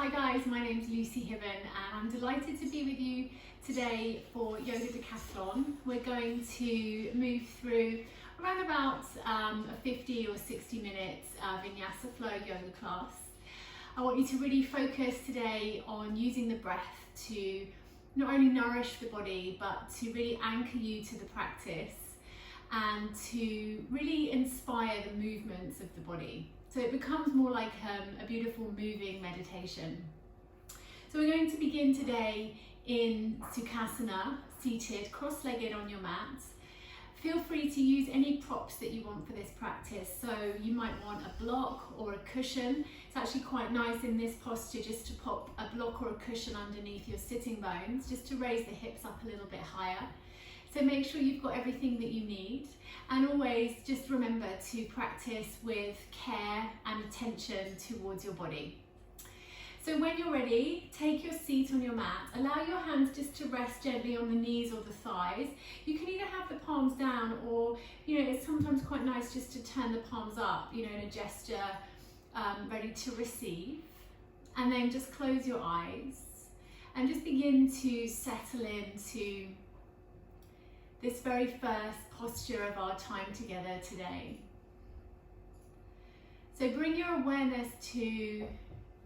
Hi guys, my name's Lucy Hibben and I'm delighted to be with you today for Yoga Decathlon. We're going to move through around about a 50 or 60 minutes Vinyasa flow yoga class. I want you to really focus today on using the breath to not only nourish the body but to really anchor you to the practice and to really inspire the movements of the body. So it becomes more like a beautiful moving meditation. So we're going to begin today in sukhasana, seated, cross-legged on your mat. Feel free to use any props that you want for this practice. So you might want a block or a cushion. It's actually quite nice in this posture just to pop a block or a cushion underneath your sitting bones, just to raise the hips up a little bit higher. So make sure you've got everything that you need, and always just remember to practice with care and attention towards your body. So when you're ready, take your seat on your mat. Allow your hands just to rest gently on the knees or the thighs. You can either have the palms down or, it's sometimes quite nice just to turn the palms up, in a gesture ready to receive. And then just close your eyes and just begin to settle into this very first posture of our time together today. So bring your awareness to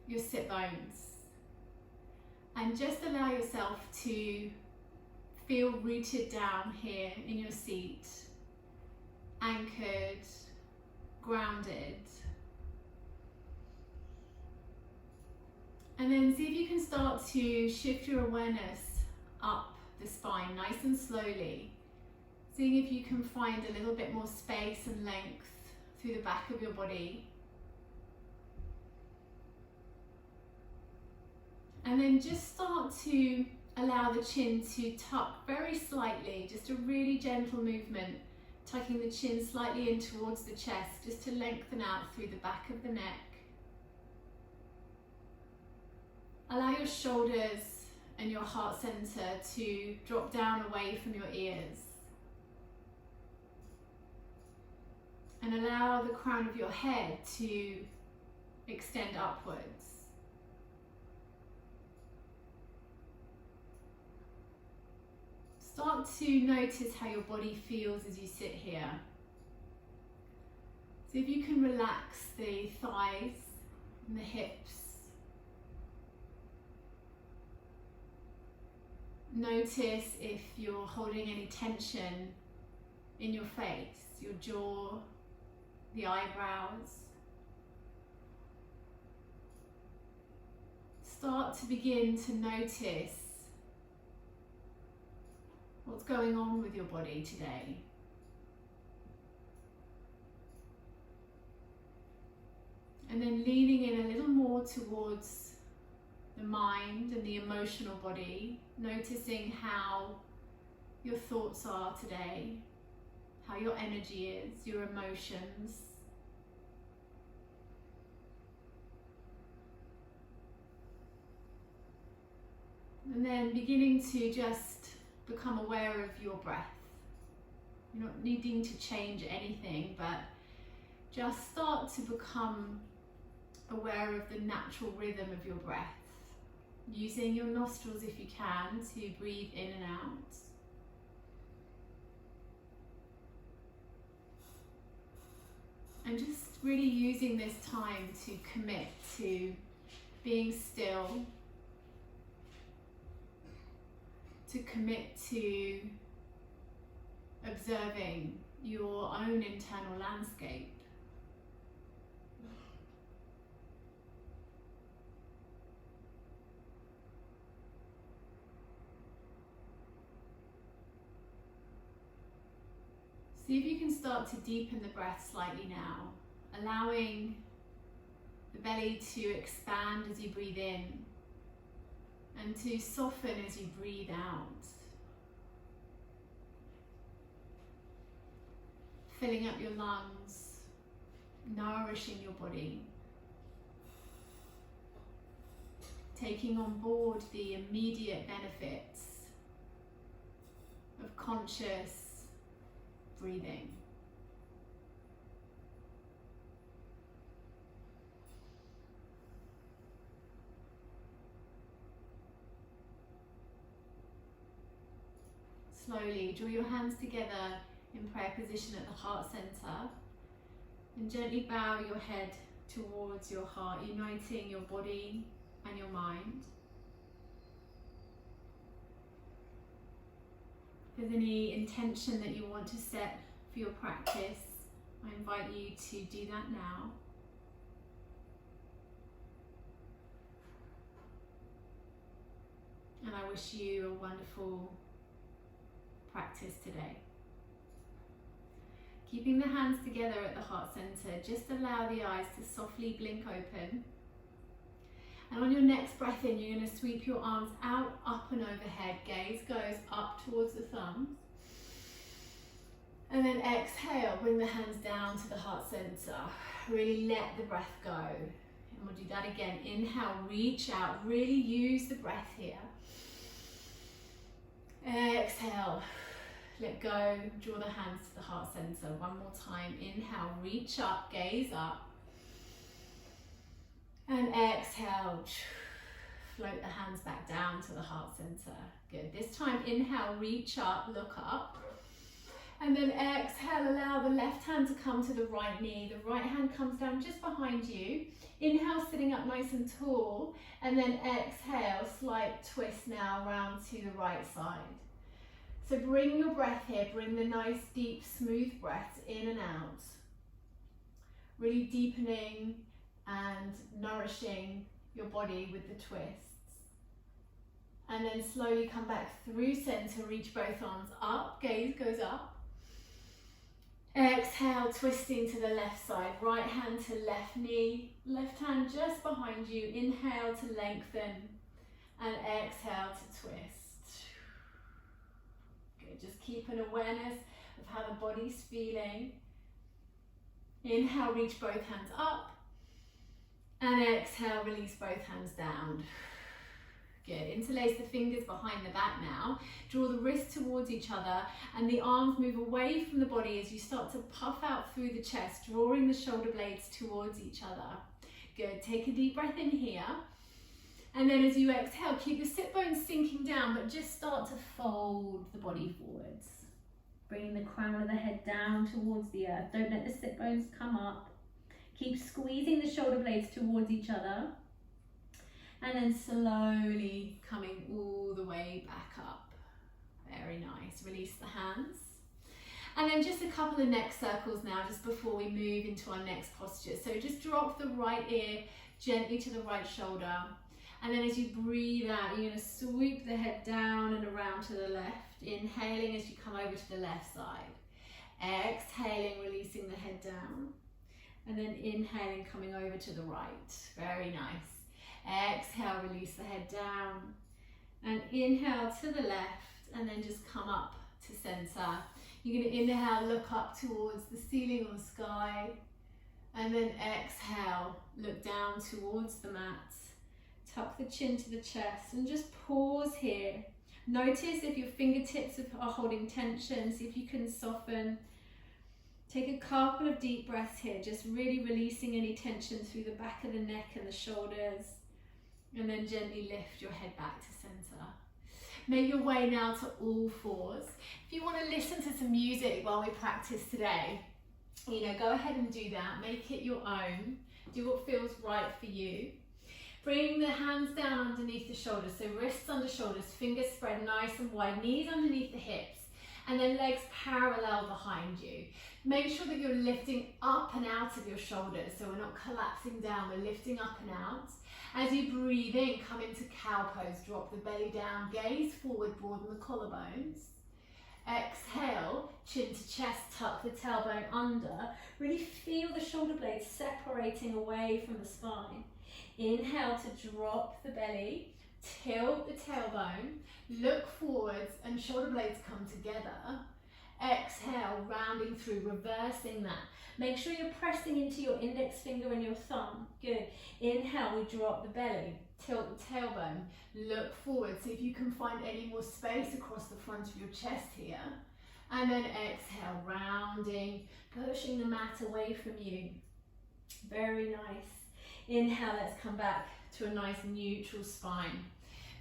your sit bones and just allow yourself to feel rooted down here in your seat, anchored, grounded. And then see if you can start to shift your awareness up the spine nice and slowly. Seeing if you can find a little bit more space and length through the back of your body. And then just start to allow the chin to tuck very slightly, just a really gentle movement, tucking the chin slightly in towards the chest, just to lengthen out through the back of the neck. Allow your shoulders and your heart center to drop down away from your ears. And allow the crown of your head to extend upwards. Start to notice how your body feels as you sit here. So if you can relax the thighs and the hips. Notice if you're holding any tension in your face, your jaw, the eyebrows. Start to begin to notice what's going on with your body today. And then leaning in a little more towards the mind and the emotional body, noticing how your thoughts are today, how your energy is, your emotions. And then beginning to just become aware of your breath. You're not needing to change anything, but just start to become aware of the natural rhythm of your breath, using your nostrils if you can to breathe in and out. And just really using this time to commit to being still, to commit to observing your own internal landscape. See if you can start to deepen the breath slightly now, allowing the belly to expand as you breathe in and to soften as you breathe out. Filling up your lungs, nourishing your body. Taking on board the immediate benefits of conscious breathing. slowly draw your hands together in prayer position at the heart center, and gently bow your head towards your heart, uniting your body and your mind. If there's any intention that you want to set for your practice, I invite you to do that now. And I wish you a wonderful practice today. Keeping the hands together at the heart center, just allow the eyes to softly blink open. And on your next breath in, you're going to sweep your arms out, up and overhead. Gaze goes up towards the thumbs. And then exhale, bring the hands down to the heart center. Really let the breath go. And we'll do that again. Inhale, reach out, really use the breath here. Exhale, let go, draw the hands to the heart center. One more time. Inhale, reach up, gaze up. And exhale, float the hands back down to the heart center. Good. This time, inhale, reach up, look up. And then exhale, allow the left hand to come to the right knee. The right hand comes down just behind you. Inhale, sitting up nice and tall. And then exhale, slight twist now around to the right side. So bring your breath here. Bring the nice, deep, smooth breaths in and out. Really deepening and nourishing your body with the twists. And then slowly come back through center, reach both arms up, gaze goes up. Exhale, twisting to the left side, right hand to left knee, left hand just behind you. Inhale to lengthen and exhale to twist. Good, just keep an awareness of how the body's feeling. Inhale, reach both hands up. And exhale, release both hands down. Good. Interlace the fingers behind the back now. Draw the wrists towards each other and the arms move away from the body as you start to puff out through the chest, drawing the shoulder blades towards each other. Good. Take a deep breath in here. And then as you exhale, keep the sit bones sinking down, but just start to fold the body forwards. Bringing the crown of the head down towards the earth. Don't let the sit bones come up. Keep squeezing the shoulder blades towards each other. And then slowly coming all the way back up. Very nice. Release the hands. And then just a couple of neck circles now, just before we move into our next posture. So just drop the right ear gently to the right shoulder. And then as you breathe out, you're going to sweep the head down and around to the left. Inhaling as you come over to the left side. Exhaling, releasing the head down. And then inhaling, coming over to the right. Very nice. Exhale, release the head down. And inhale to the left, and then just come up to center. You're going to inhale, look up towards the ceiling or the sky. And then exhale, look down towards the mat. Tuck the chin to the chest and just pause here. Notice if your fingertips are holding tension, see if you can soften. Take a couple of deep breaths here, just really releasing any tension through the back of the neck and the shoulders. And then gently lift your head back to center. Make your way now to all fours. If you want to listen to some music while we practice today, go ahead and do that. Make it your own. Do what feels right for you. Bring the hands down underneath the shoulders. So wrists under shoulders, fingers spread nice and wide, knees underneath the hips, and then legs parallel behind you. Make sure that you're lifting up and out of your shoulders, so we're not collapsing down, we're lifting up and out. As you breathe in, come into cow pose, drop the belly down, gaze forward, broaden the collarbones. Exhale, chin to chest, tuck the tailbone under. Really feel the shoulder blades separating away from the spine. Inhale to drop the belly, tilt the tailbone, look forwards and shoulder blades come together. Exhale, rounding through, reversing that. Make sure you're pressing into your index finger and your thumb. Good. Inhale, we drop the belly, tilt the tailbone, look forward. See if you can find any more space across the front of your chest here. And then exhale, rounding, pushing the mat away from you. Very nice. Inhale, let's come back to a nice neutral spine.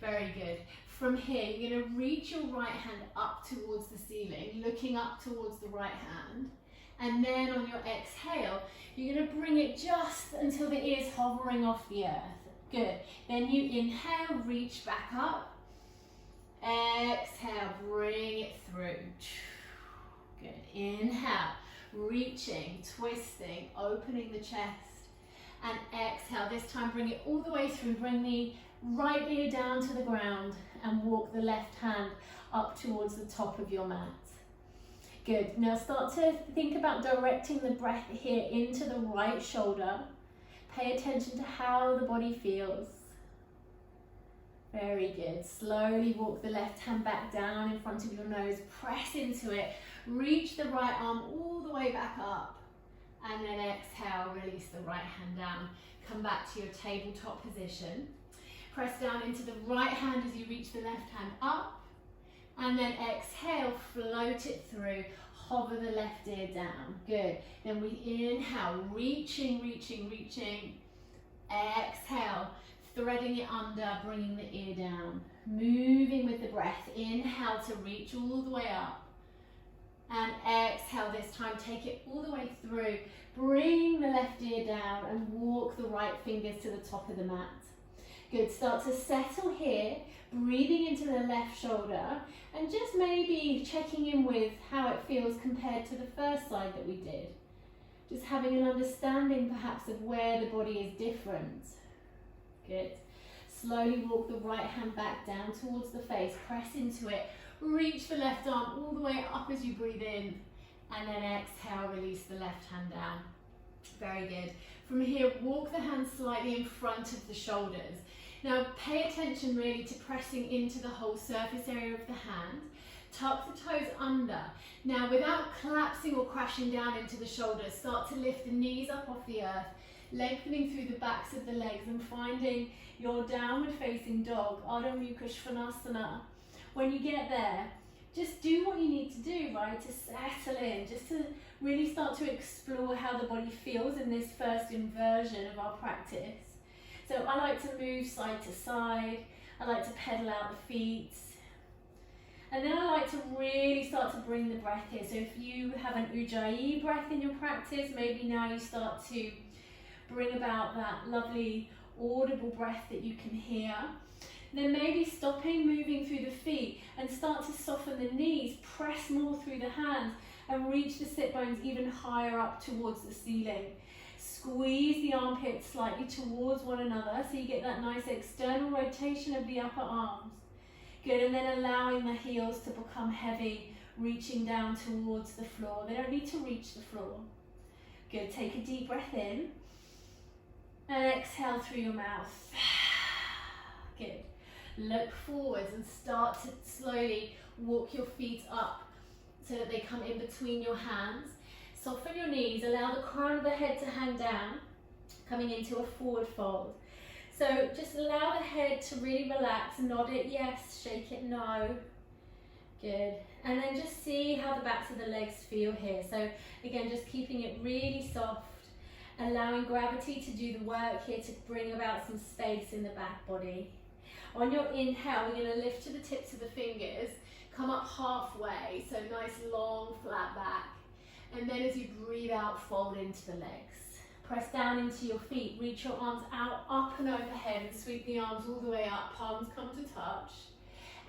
Very good. From here, you're going to reach your right hand up towards the ceiling, looking up towards the right hand. And then on your exhale, you're going to bring it just until the ear's hovering off the earth. Good. Then you inhale, reach back up. Exhale, bring it through. Good. Inhale, reaching, twisting, opening the chest. And exhale, this time bring it all the way through. Bring the right ear down to the ground and walk the left hand up towards the top of your mat. Good. Now start to think about directing the breath here into the right shoulder. Pay attention to how the body feels. Very good. Slowly walk the left hand back down in front of your nose. Press into it. Reach the right arm all the way back up. And then exhale, release the right hand down. Come back to your tabletop position. Press down into the right hand as you reach the left hand up. And then exhale, float it through. Hover the left ear down. Good. Then we inhale, reaching, reaching, reaching. Exhale, threading it under, bringing the ear down. Moving with the breath. Inhale to reach all the way up. And exhale this time, take it all the way through. Bring the left ear down and walk the right fingers to the top of the mat. Good, start to settle here, breathing into the left shoulder and just maybe checking in with how it feels compared to the first side that we did. Just having an understanding perhaps of where the body is different. Good. Slowly walk the right hand back down towards the face, press into it, reach the left arm all the way up as you breathe in, and then exhale, release the left hand down. Very good. From here, walk the hands slightly in front of the shoulders. Now pay attention really to pressing into the whole surface area of the hand. Tuck the toes under. Now without collapsing or crashing down into the shoulders, start to lift the knees up off the earth, lengthening through the backs of the legs and finding your downward facing dog, Ardha Mukha Svanasana. When you get there, just do what you need to do, right, to settle in, just to really start to explore how the body feels in this first inversion of our practice. So I like to move side to side, I like to pedal out the feet, and then I like to really start to bring the breath here. So if you have an Ujjayi breath in your practice, maybe now you start to bring about that lovely audible breath that you can hear. Then maybe stopping, moving through the feet and start to soften the knees, press more through the hands and reach the sit bones even higher up towards the ceiling. Squeeze the armpits slightly towards one another so you get that nice external rotation of the upper arms. Good, and then allowing the heels to become heavy, reaching down towards the floor. They don't need to reach the floor. Good, take a deep breath in and exhale through your mouth. Good. Look forwards and start to slowly walk your feet up so that they come in between your hands. Soften your knees, allow the crown of the head to hang down, coming into a forward fold. So just allow the head to really relax, nod it yes, shake it no. Good. And then just see how the backs of the legs feel here. So again, just keeping it really soft, allowing gravity to do the work here to bring about some space in the back body. On your inhale, we're going to lift to the tips of the fingers, come up halfway, so nice long flat back. And then as you breathe out, fold into the legs. Press down into your feet, reach your arms out, up and overhead, and sweep the arms all the way up, palms come to touch.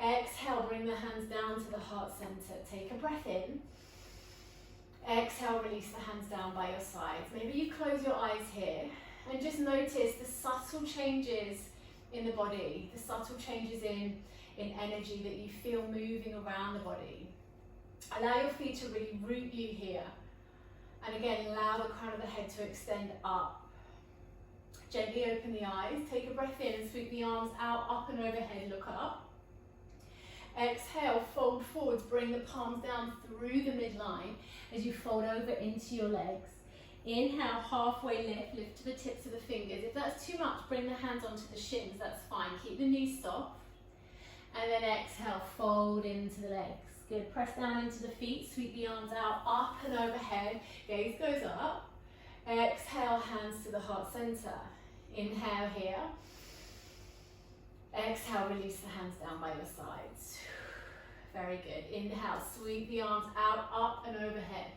Exhale, bring the hands down to the heart center. Take a breath in. Exhale, release the hands down by your sides. Maybe you close your eyes here and just notice the subtle changes in the body, the subtle changes in energy that you feel moving around the body. Allow your feet to really root you here. And again, allow the crown of the head to extend up. Gently open the eyes, take a breath in and sweep the arms out, up and overhead, look up. Exhale, fold forwards, bring the palms down through the midline as you fold over into your legs. Inhale, halfway lift, lift to the tips of the fingers. If that's too much, bring the hands onto the shins, that's fine. Keep the knees soft. And then exhale, fold into the legs. Good, press down into the feet, sweep the arms out, up and overhead, gaze goes up. Exhale, hands to the heart center. Inhale here. Exhale, release the hands down by your sides. Very good. Inhale, sweep the arms out, up and overhead.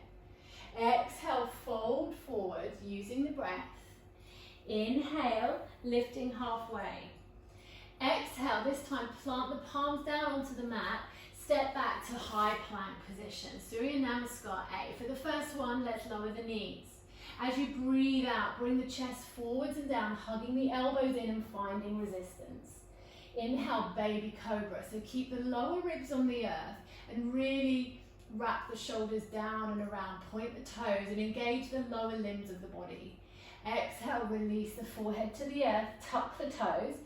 Exhale, fold forward using the breath. Inhale, lifting halfway. Exhale, this time plant the palms down onto the mat. Step back to high plank position. Surya Namaskar A. For the first one, let's lower the knees. As you breathe out, bring the chest forwards and down, hugging the elbows in and finding resistance. Inhale, baby cobra. So keep the lower ribs on the earth and really wrap the shoulders down and around. Point the toes and engage the lower limbs of the body. Exhale, release the forehead to the earth. Tuck the toes.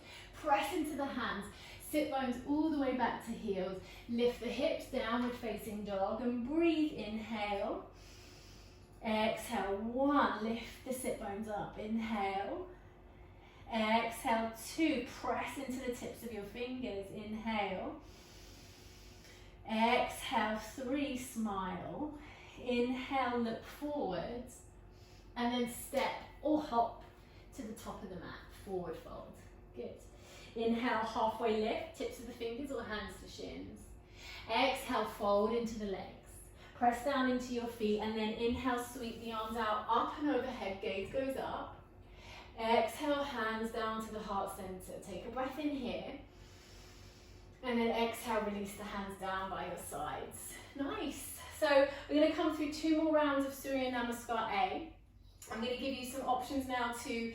Press into the hands. Sit bones all the way back to heels. Lift the hips, downward facing dog, and breathe. Inhale. Exhale, 1. Lift the sit bones up. Inhale. Exhale, 2. Press into the tips of your fingers. Inhale. Exhale, 3. Smile. Inhale, look forwards. And then step or hop to the top of the mat. Forward fold. Good. Inhale, halfway lift, tips of the fingers or hands to shins. Exhale, fold into the legs. Press down into your feet and then inhale, sweep the arms out, up and overhead, gaze goes up. Exhale, hands down to the heart center. Take a breath in here. And then exhale, release the hands down by your sides. Nice. So we're going to come through 2 more rounds of Surya Namaskar A. I'm going to give you some options now to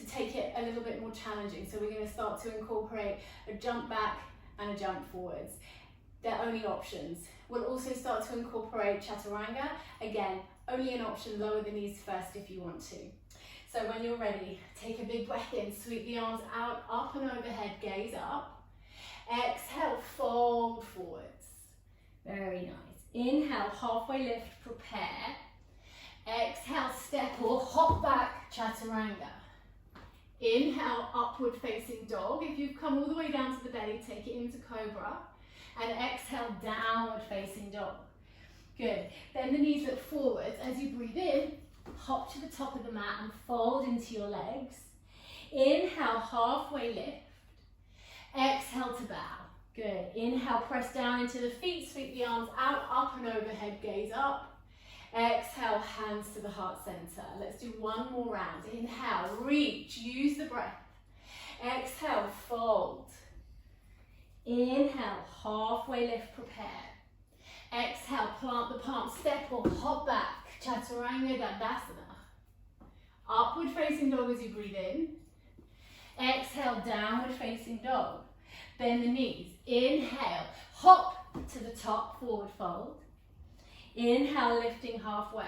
take it a little bit more challenging. So we're going to start to incorporate a jump back and a jump forwards. They're only options. We'll also start to incorporate chaturanga. Again, only an option, lower the knees first if you want to. So when you're ready, take a big breath in, sweep the arms out, up and overhead, gaze up. Exhale, fold forwards. Very nice. Inhale, halfway lift, prepare. Exhale, step or hop back, chaturanga. Inhale, upward facing dog. If you've come all the way down to the belly, take it into cobra. And exhale, downward facing dog. Good. Then the knees look forwards. As you breathe in, hop to the top of the mat and fold into your legs. Inhale, halfway lift. Exhale to bow. Good. Inhale, press down into the feet, sweep the arms out, up and overhead, gaze up. Exhale, hands to the heart center. Let's do 1 more round. Inhale, reach, use the breath. Exhale, fold. Inhale, halfway lift, prepare. Exhale, plant the palm, step or hop back, chaturanga dandasana. Upward facing dog as you breathe in. Exhale, downward facing dog. Bend the knees. Inhale, hop to the top, forward fold. Inhale, lifting halfway.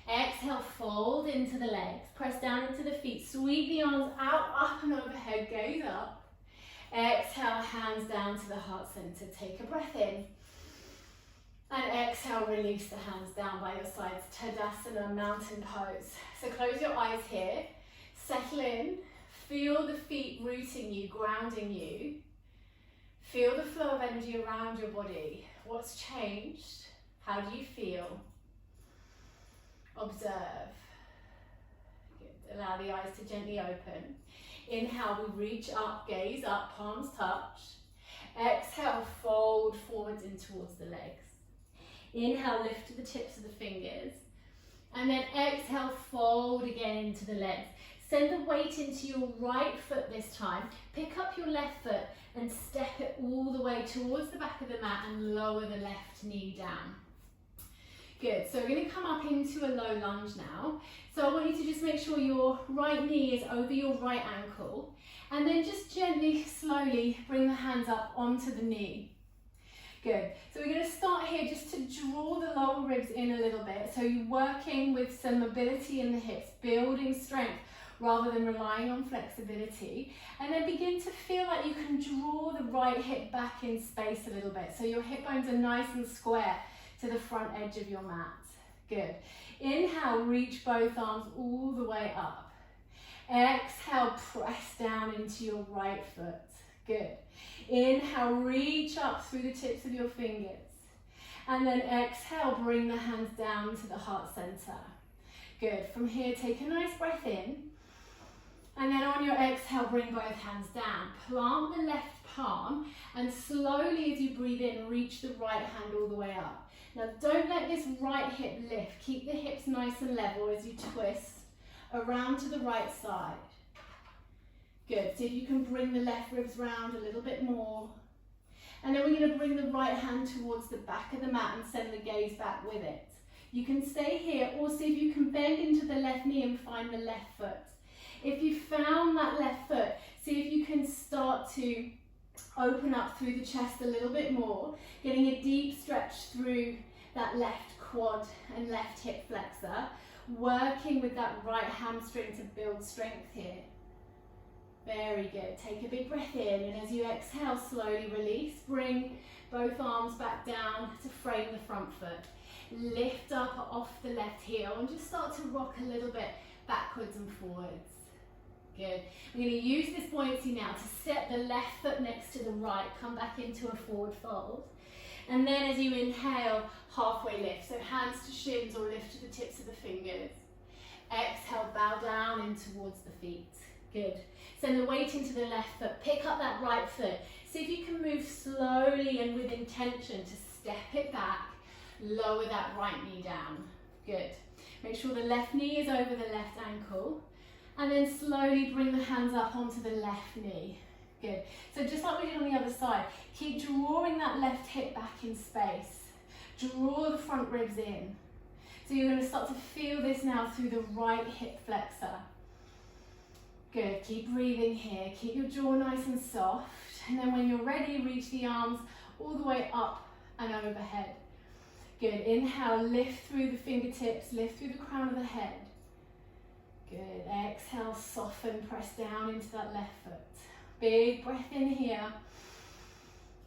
Exhale, fold into the legs. Press down into the feet. Sweep the arms out, up and overhead, gaze up. Exhale, hands down to the heart center. Take a breath in. And exhale, release the hands down by your sides. Tadasana, mountain pose. So close your eyes here. Settle in. Feel the feet rooting you, grounding you. Feel the flow of energy around your body. What's changed? How do you feel? Observe. Good. Allow the eyes to gently open. Inhale, we reach up, gaze up, palms touch. Exhale, fold forwards in towards the legs. Inhale, lift to the tips of the fingers. And then exhale, fold again into the legs. Send the weight into your right foot this time. Pick up your left foot and step it all the way towards the back of the mat and lower the left knee down. Good, so we're going to come up into a low lunge now. So I want you to just make sure your right knee is over your right ankle. And then just gently, slowly bring the hands up onto the knee. Good, so we're going to start here just to draw the lower ribs in a little bit. So you're working with some mobility in the hips, building strength rather than relying on flexibility. And then begin to feel like you can draw the right hip back in space a little bit. So your hip bones are nice and square to the front edge of your mat. Good. Inhale, reach both arms all the way up. Exhale, press down into your right foot. Good. Inhale, reach up through the tips of your fingers. And then exhale, bring the hands down to the heart center. Good. From here, take a nice breath in. And then on your exhale, bring both hands down. Plant the left palm and slowly as you breathe in, reach the right hand all the way up. Now don't let this right hip lift. Keep the hips nice and level as you twist around to the right side. Good, see if you can bring the left ribs round a little bit more. And then we're going to bring the right hand towards the back of the mat and send the gaze back with it. You can stay here or see if you can bend into the left knee and find the left foot. If you found that left foot, see if you can start to open up through the chest a little bit more, getting a deep stretch through that left quad and left hip flexor, working with that right hamstring to build strength here. Very good. Take a big breath in, and as you exhale, slowly release. Bring both arms back down to frame the front foot. Lift up off the left heel and just start to rock a little bit backwards and forwards. Good. We're going to use this buoyancy now to step the left foot next to the right, come back into a forward fold. And then as you inhale, halfway lift. So hands to shins or lift to the tips of the fingers. Exhale, bow down in towards the feet. Good. Send the weight into the left foot. Pick up that right foot. See if you can move slowly and with intention to step it back. Lower that right knee down. Good. Make sure the left knee is over the left ankle. And then slowly bring the hands up onto the left knee. Good. So just like we did on the other side, keep drawing that left hip back in space. Draw the front ribs in. So you're going to start to feel this now through the right hip flexor. Good. Keep breathing here. Keep your jaw nice and soft. And then when you're ready, reach the arms all the way up and overhead. Good. Inhale, lift through the fingertips, lift through the crown of the head. Good. Exhale, soften, press down into that left foot. Big breath in here.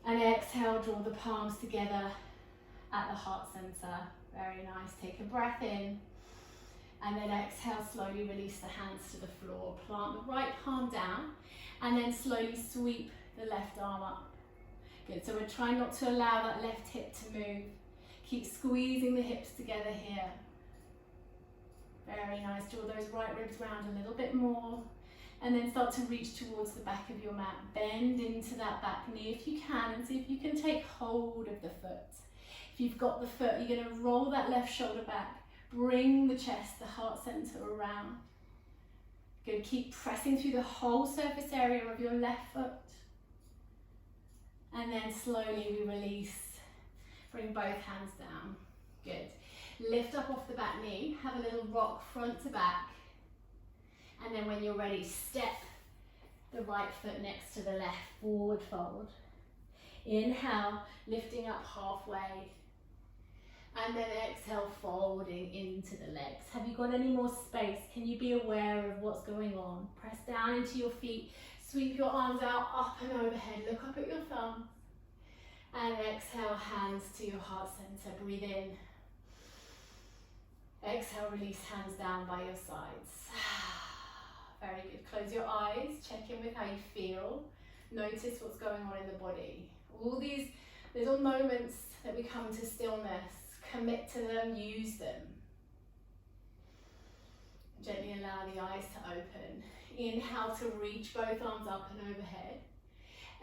And exhale, draw the palms together at the heart center. Very nice. Take a breath in. And then exhale, slowly release the hands to the floor. Plant the right palm down. And then slowly sweep the left arm up. Good. So we're trying not to allow that left hip to move. Keep squeezing the hips together here. Very nice. Draw those right ribs round a little bit more. And then start to reach towards the back of your mat. Bend into that back knee if you can, and see if you can take hold of the foot. If you've got the foot, you're going to roll that left shoulder back. Bring the chest, the heart center around. Good. Keep pressing through the whole surface area of your left foot. And then slowly we release. Bring both hands down. Good. Lift up off the back knee, have a little rock front to back. And then when you're ready, step the right foot next to the left, forward fold. Inhale, lifting up halfway. And then exhale, folding into the legs. Have you got any more space? Can you be aware of what's going on? Press down into your feet, sweep your arms out, up and overhead. Look up at your thumbs. And exhale, hands to your heart center. Breathe in. Exhale, release hands down by your sides. Very good. Close your eyes. Check in with how you feel. Notice what's going on in the body. All these little moments that we come to stillness, commit to them, use them. Gently allow the eyes to open. Inhale to reach both arms up and overhead.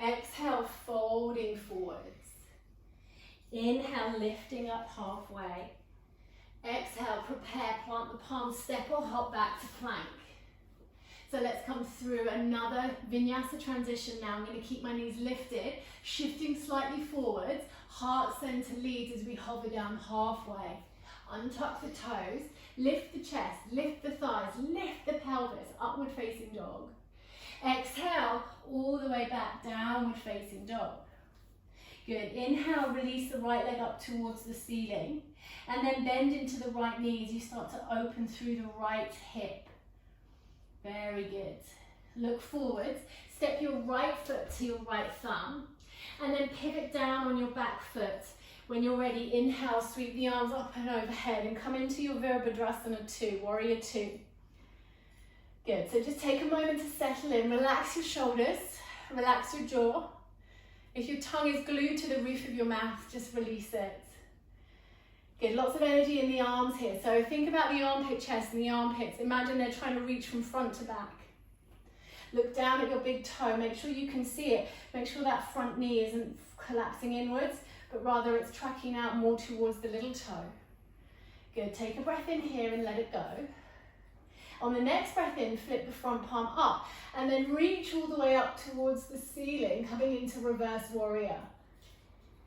Exhale, folding forwards. Inhale, lifting up halfway. Exhale, prepare, plant the palms, step or hop back to plank. So let's come through another Vinyasa transition now. I'm going to keep my knees lifted, shifting slightly forwards. Heart center leads as we hover down halfway. Untuck the toes, lift the chest, lift the thighs, lift the pelvis, upward facing dog. Exhale, all the way back, downward facing dog. Good. Inhale, release the right leg up towards the ceiling. And then bend into the right knee as you start to open through the right hip. Very good. Look forwards. Step your right foot to your right thumb. And then pivot down on your back foot. When you're ready, inhale, sweep the arms up and overhead and come into your Virabhadrasana 2, Warrior 2. Good. So just take a moment to settle in. Relax your shoulders. Relax your jaw. If your tongue is glued to the roof of your mouth, just release it. Good, lots of energy in the arms here. So think about the armpit chest and the armpits. Imagine they're trying to reach from front to back. Look down at your big toe, make sure you can see it. Make sure that front knee isn't collapsing inwards, but rather it's tracking out more towards the little toe. Good, take a breath in here and let it go. On the next breath in, flip the front palm up and then reach all the way up towards the ceiling, coming into reverse warrior.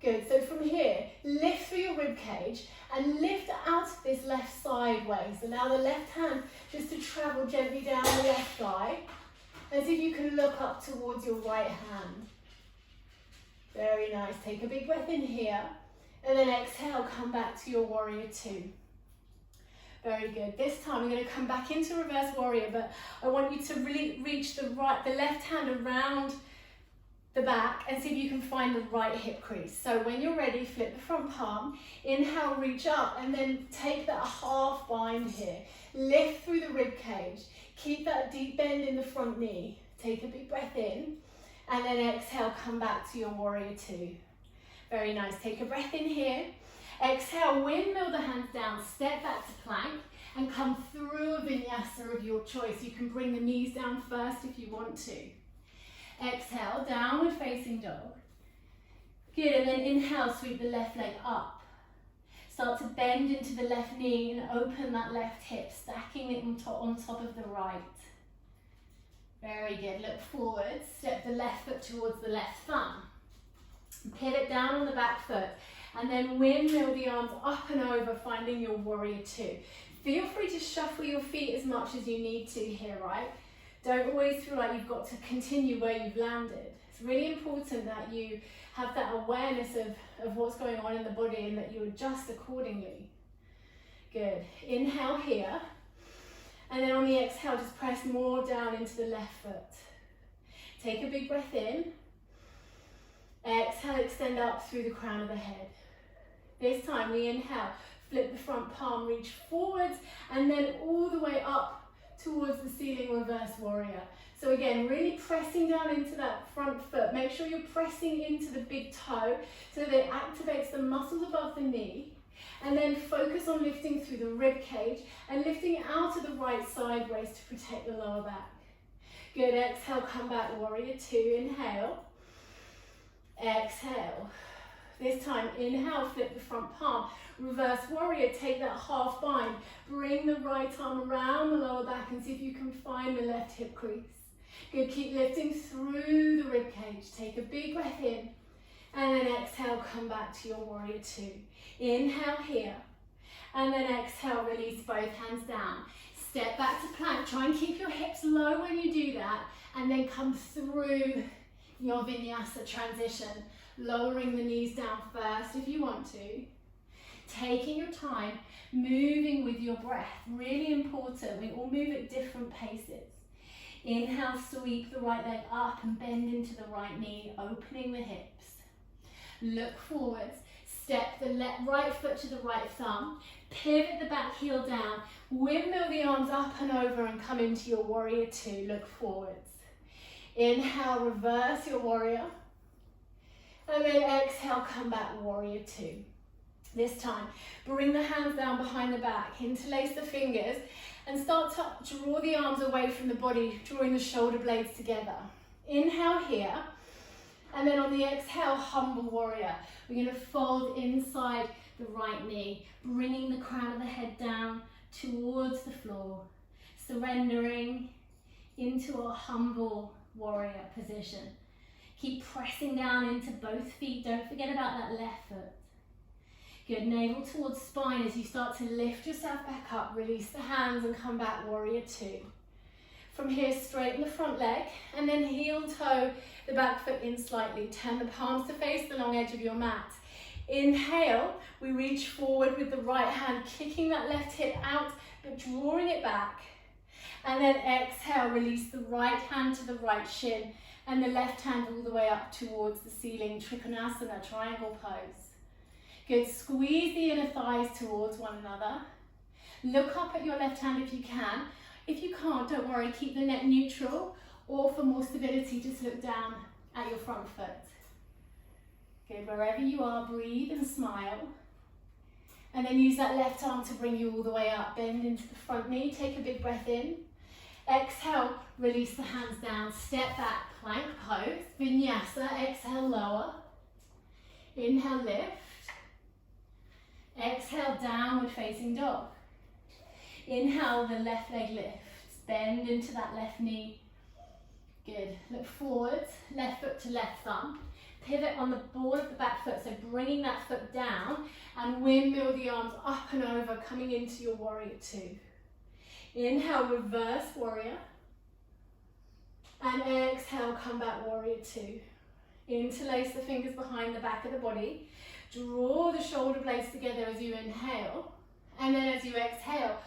Good, so from here, lift through your rib cage and lift out of this left sideways. Allow the left hand just to travel gently down the left thigh, as if you can look up towards your right hand. Very nice, take a big breath in here, and then exhale, come back to your warrior two. Very good. This time we're going to come back into reverse warrior, but I want you to really reach the left hand around the back and see if you can find the right hip crease. So when you're ready, flip the front palm, inhale, reach up, and then take that half bind here. Lift through the rib cage. Keep that deep bend in the front knee. Take a big breath in, and then exhale, come back to your warrior two. Very nice. Take a breath in here. Exhale, windmill the hands down, step back to plank, and come through a vinyasa of your choice. You can bring the knees down first if you want to. Exhale, downward facing dog. Good, and then inhale, sweep the left leg up. Start to bend into the left knee and open that left hip, stacking it on top of the right. Very good, look forward, step the left foot towards the left thumb. Pivot down on the back foot, and then windmill the arms up and over, finding your warrior two. Feel free to shuffle your feet as much as you need to here, right? Don't always feel like you've got to continue where you've landed. It's really important that you have that awareness of what's going on in the body and that you adjust accordingly. Good. Inhale here. And then on the exhale, just press more down into the left foot. Take a big breath in. Exhale, extend up through the crown of the head. This time we inhale, flip the front palm, reach forwards, and then all the way up towards the ceiling, reverse warrior. So again, really pressing down into that front foot. Make sure you're pressing into the big toe so that it activates the muscles above the knee. And then focus on lifting through the rib cage and lifting out of the right sideways to protect the lower back. Good, exhale, come back, warrior two, inhale. Exhale. This time, inhale, flip the front palm. Reverse warrior, take that half bind. Bring the right arm around the lower back and see if you can find the left hip crease. Good, keep lifting through the rib cage. Take a big breath in. And then exhale, come back to your warrior two. Inhale here. And then exhale, release both hands down. Step back to plank. Try and keep your hips low when you do that. And then come through your vinyasa transition. Lowering the knees down first if you want to. Taking your time, moving with your breath. Really important. We all move at different paces. Inhale, sweep the right leg up and bend into the right knee, opening the hips. Look forwards. Step the right foot to the right thumb. Pivot the back heel down. Windmill the arms up and over and come into your warrior two. Look forwards. Inhale, reverse your warrior. And then exhale, come back, warrior two. This time, bring the hands down behind the back, interlace the fingers, and start to draw the arms away from the body, drawing the shoulder blades together. Inhale here, and then on the exhale, humble warrior. We're going to fold inside the right knee, bringing the crown of the head down towards the floor, surrendering into a humble warrior position. Keep pressing down into both feet. Don't forget about that left foot. Good, navel towards spine as you start to lift yourself back up. Release the hands and come back, warrior two. From here, straighten the front leg and then heel toe the back foot in slightly. Turn the palms to face the long edge of your mat. Inhale, we reach forward with the right hand, kicking that left hip out, but drawing it back. And then exhale, release the right hand to the right shin and the left hand all the way up towards the ceiling, trikonasana, triangle pose. Good, squeeze the inner thighs towards one another. Look up at your left hand if you can. If you can't, don't worry, keep the neck neutral, or for more stability, just look down at your front foot. Good, wherever you are, breathe and smile. And then use that left arm to bring you all the way up. Bend into the front knee, take a big breath in. Exhale, release the hands down, step back, plank pose, Vinyasa, exhale, lower. Inhale, lift. Exhale, downward facing dog. Inhale, the left leg lifts, bend into that left knee. Good, look forward, left foot to left thumb. Pivot on the ball of the back foot, so bringing that foot down and windmill the arms up and over, coming into your warrior two. Inhale, reverse warrior. And exhale, come back, warrior two. Interlace the fingers behind the back of the body. Draw the shoulder blades together as you inhale. And then as you exhale,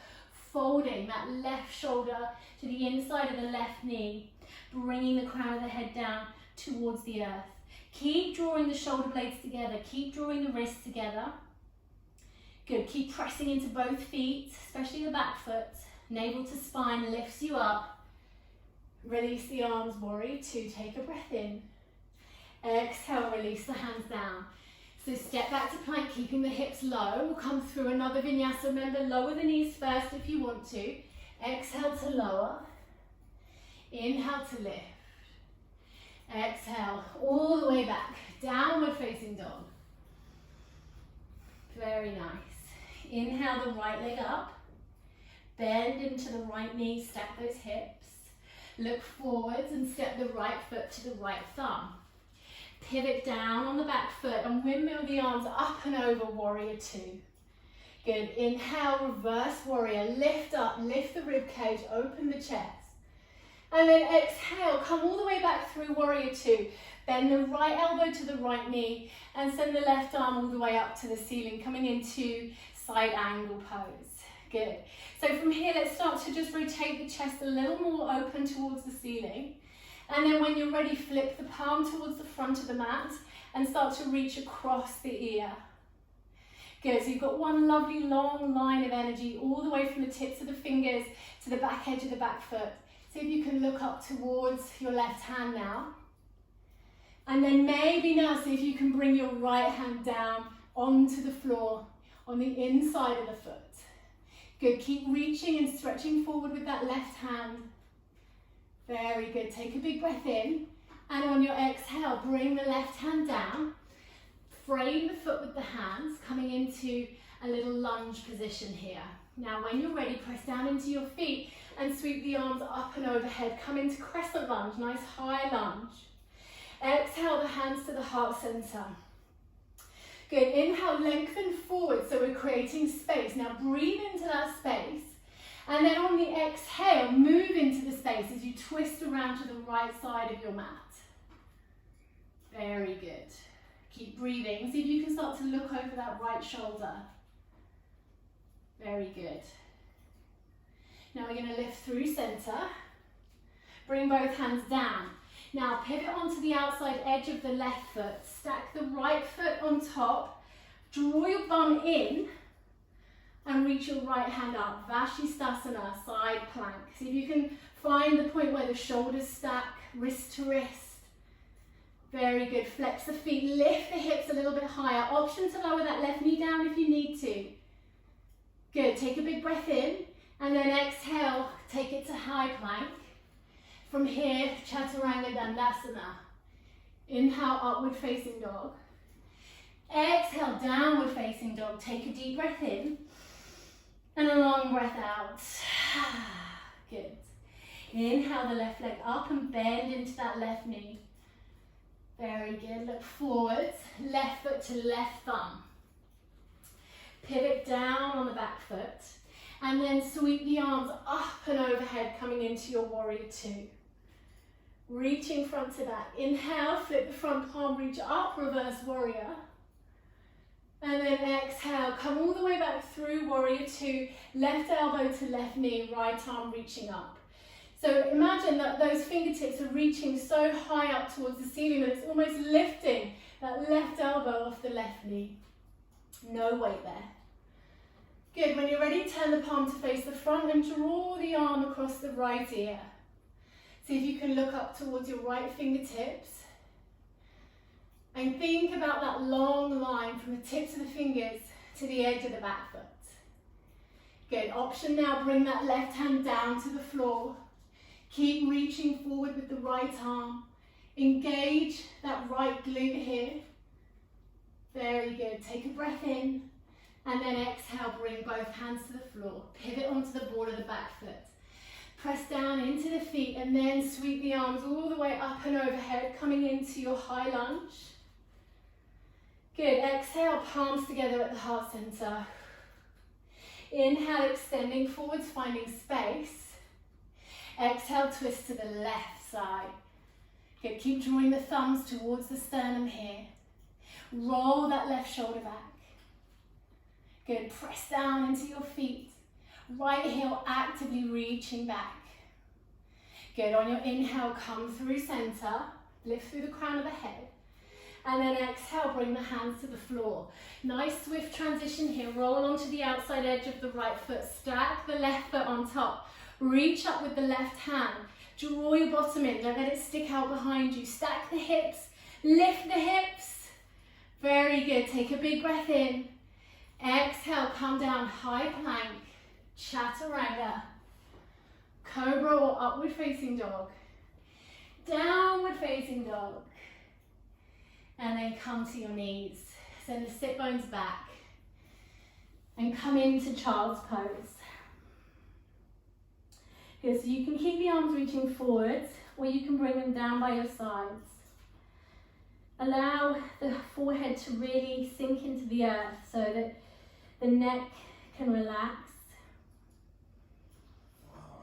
folding that left shoulder to the inside of the left knee, bringing the crown of the head down towards the earth. Keep drawing the shoulder blades together. Keep drawing the wrists together. Good. Keep pressing into both feet, especially the back foot. Navel to spine lifts you up. Release the arms, warrior two. Take a breath in. Exhale, release the hands down. So step back to plank, keeping the hips low. We'll come through another vinyasa. Remember, lower the knees first if you want to. Exhale to lower. Inhale to lift. Exhale, all the way back. Downward facing dog. Very nice. Inhale the right leg up. Bend into the right knee, stack those hips. Look forwards and step the right foot to the right thumb. Pivot down on the back foot and windmill the arms up and over, warrior two. Good, inhale, reverse warrior, lift up, lift the rib cage, open the chest. And then exhale, come all the way back through warrior two. Bend the right elbow to the right knee and send the left arm all the way up to the ceiling, coming into side angle pose. Good. So from here, let's start to just rotate the chest a little more open towards the ceiling. And then when you're ready, flip the palm towards the front of the mat and start to reach across the ear. Good, so you've got one lovely long line of energy all the way from the tips of the fingers to the back edge of the back foot. See if you can look up towards your left hand now. And then maybe now see if you can bring your right hand down onto the floor on the inside of the foot. Good, keep reaching and stretching forward with that left hand. Very good, take a big breath in. And on your exhale, bring the left hand down. Frame the foot with the hands, coming into a little lunge position here. Now when you're ready, press down into your feet and sweep the arms up and overhead. Come into crescent lunge, nice high lunge. Exhale the hands to the heart center. Good, inhale, lengthen forward, so we're creating space. Now breathe into that space. And then on the exhale, move into the space as you twist around to the right side of your mat. Very good. Keep breathing. See if you can start to look over that right shoulder. Very good. Now we're going to lift through center. Bring both hands down. Now pivot onto the outside edge of the left foot. Stack the right foot on top. Draw your bum in and reach your right hand up. Vinyasa, side plank. See if you can find the point where the shoulders stack, wrist to wrist. Very good. Flex the feet, lift the hips a little bit higher. Option to lower that left knee down if you need to. Good. Take a big breath in and then exhale, take it to high plank. From here, Chaturanga Dandasana. Inhale, upward facing dog. Exhale, downward facing dog. Take a deep breath in and a long breath out. Good. Inhale the left leg up and bend into that left knee. Very good. Look forwards, left foot to left thumb. Pivot down on the back foot and then sweep the arms up and overhead, coming into your warrior two. Reaching front to back. Inhale, flip the front palm, reach up, reverse warrior. And then exhale, come all the way back through warrior two, left elbow to left knee, right arm reaching up. So imagine that those fingertips are reaching so high up towards the ceiling that it's almost lifting that left elbow off the left knee. No weight there. Good, when you're ready, turn the palm to face the front and draw the arm across the right ear. See if you can look up towards your right fingertips. And think about that long line from the tips of the fingers to the edge of the back foot. Good, option now, bring that left hand down to the floor. Keep reaching forward with the right arm. Engage that right glute here. Very good. Take a breath in and then exhale, bring both hands to the floor. Pivot onto the ball of the back foot. Press down into the feet and then sweep the arms all the way up and overhead, coming into your high lunge. Good. Exhale, palms together at the heart center. Inhale, extending forwards, finding space. Exhale, twist to the left side. Good. Keep drawing the thumbs towards the sternum here. Roll that left shoulder back. Good. Press down into your feet. Right heel actively reaching back. Good. On your inhale, come through center. Lift through the crown of the head. And then exhale, bring the hands to the floor. Nice swift transition here. Roll onto the outside edge of the right foot. Stack the left foot on top. Reach up with the left hand. Draw your bottom in. Don't let it stick out behind you. Stack the hips. Lift the hips. Very good. Take a big breath in. Exhale, come down. High plank. Chaturanga. Cobra or upward facing dog. Downward facing dog. And then come to your knees. Send the sit bones back. And come into child's pose. Good, so you can keep the arms reaching forwards, or you can bring them down by your sides. Allow the forehead to really sink into the earth so that the neck can relax.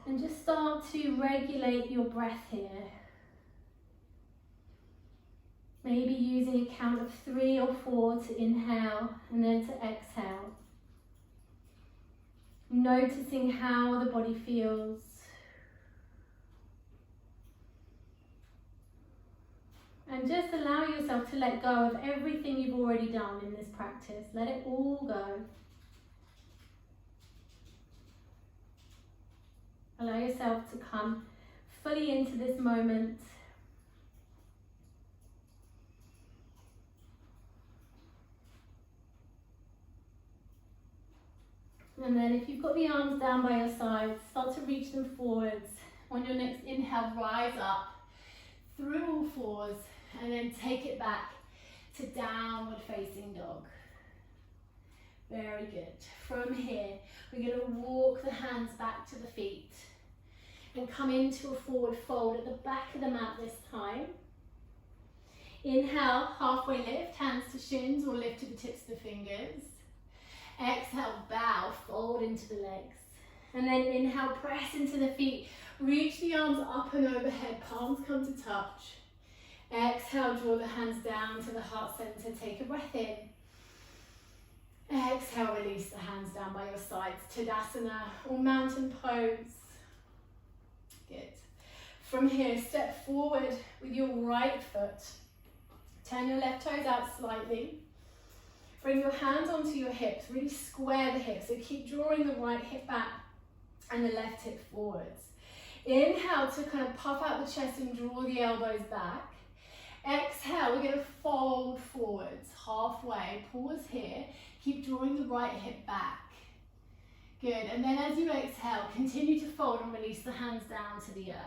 And just start to regulate your breath here. Maybe using a count of 3 or 4 to inhale and then to exhale. Noticing how the body feels. And just allow yourself to let go of everything you've already done in this practice. Let it all go. Allow yourself to come fully into this moment. And then if you've got the arms down by your sides, start to reach them forwards. On your next inhale, rise up through all fours and then take it back to downward facing dog. Very good. From here, we're going to walk the hands back to the feet and come into a forward fold at the back of the mat this time. Inhale, halfway lift, hands to shins or lift to the tips of the fingers. Exhale, bow, fold into the legs. And then inhale, press into the feet. Reach the arms up and overhead, palms come to touch. Exhale, draw the hands down to the heart center. Take a breath in. Exhale, release the hands down by your sides. Tadasana or mountain pose. Good. From here, step forward with your right foot. Turn your left toes out slightly. Bring your hands onto your hips, really square the hips. So keep drawing the right hip back and the left hip forwards. Inhale to kind of puff out the chest and draw the elbows back. Exhale, we're going to fold forwards, halfway. Pause here. Keep drawing the right hip back. Good, and then as you exhale, continue to fold and release the hands down to the earth.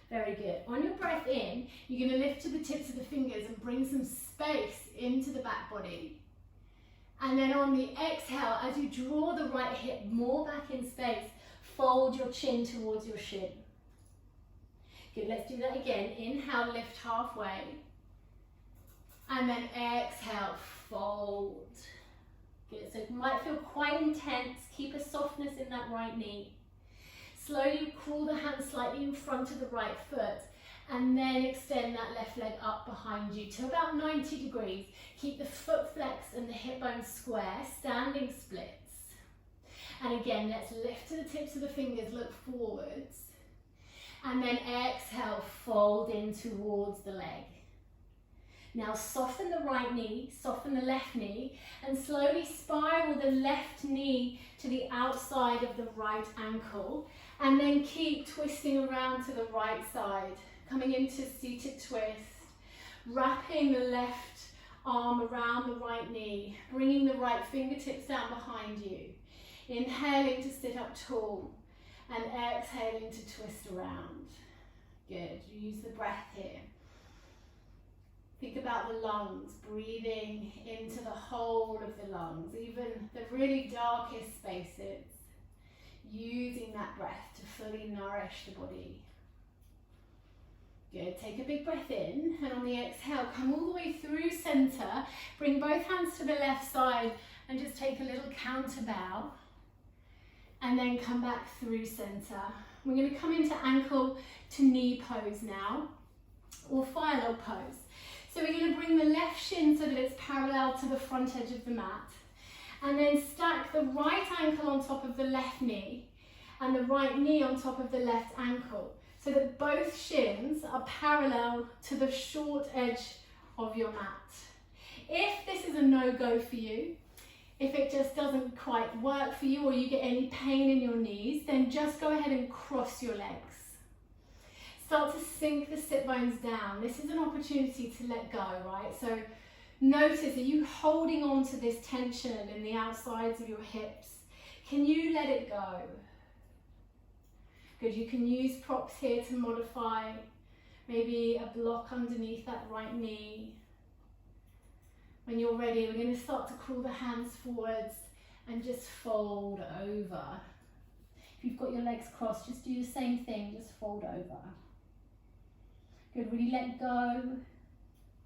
Very good. On your breath in, you're going to lift to the tips of the fingers and bring some space into the back body. And then on the exhale, as you draw the right hip more back in space, fold your chin towards your shin. Good, let's do that again. Inhale, lift halfway. And then exhale, fold. Good, so it might feel quite intense. Keep a softness in that right knee. Slowly crawl the hands slightly in front of the right foot and then extend that left leg up behind you to about 90 degrees. Keep the foot flexed and the hip bones square, standing splits. And again, let's lift to the tips of the fingers, look forwards. And then exhale, fold in towards the leg. Now soften the right knee, soften the left knee, and slowly spiral the left knee to the outside of the right ankle. And then keep twisting around to the right side, coming into seated twist, wrapping the left arm around the right knee, bringing the right fingertips down behind you. Inhaling to sit up tall And exhaling to twist around. Good, use the breath here. Think about the lungs, breathing into the whole of the lungs, even the really darkest spaces. Using that breath to fully nourish the body. Good, take a big breath in, and on the exhale, come all the way through center. Bring both hands to the left side and just take a little counter bow. And then come back through center. We're going to come into ankle to knee pose now, or fire log pose. So we're going to bring the left shin so that it's parallel to the front edge of the mat. And then stack the right ankle on top of the left knee and the right knee on top of the left ankle so that both shins are parallel to the short edge of your mat. If this is a no-go for you, if it just doesn't quite work for you or you get any pain in your knees, then just go ahead and cross your legs. Start to sink the sit bones down. This is an opportunity to let go, right? So notice, are you holding on to this tension in the outsides of your hips? Can you let it go? Good, you can use props here to modify, maybe a block underneath that right knee. When you're ready, we're going to start to crawl the hands forwards and just fold over. If you've got your legs crossed, just do the same thing, just fold over. Good, really let go,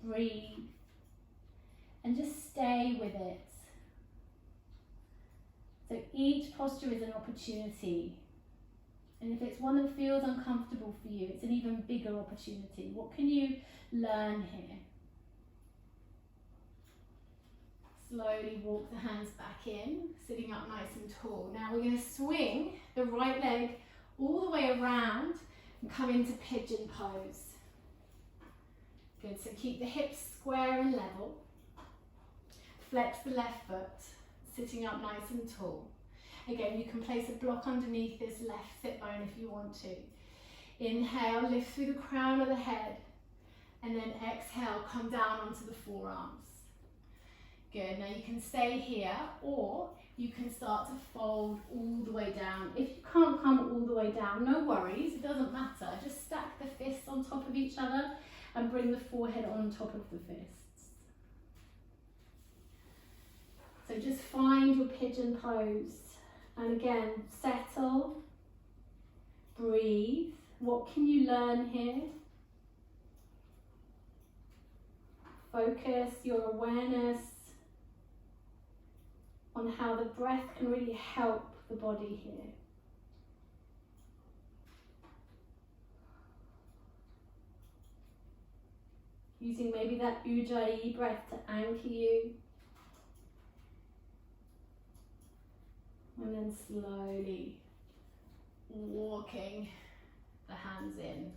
breathe, and just stay with it. So each posture is an opportunity. And if it's one that feels uncomfortable for you, it's an even bigger opportunity. What can you learn here? Slowly walk the hands back in, sitting up nice and tall. Now we're going to swing the right leg all the way around and come into pigeon pose. Good, so keep the hips square and level. Flex the left foot, sitting up nice and tall. Again, you can place a block underneath this left sit bone if you want to. Inhale, lift through the crown of the head, and then exhale, come down onto the forearms. Good, now you can stay here, or you can start to fold all the way down. If you can't come all the way down, no worries, it doesn't matter. Just stack the fists on top of each other and bring the forehead on top of the fists. So just find your pigeon pose. And again, settle, breathe. What can you learn here? Focus your awareness on how the breath can really help the body here. Using maybe that Ujjayi breath to anchor you. And then slowly walking the hands in.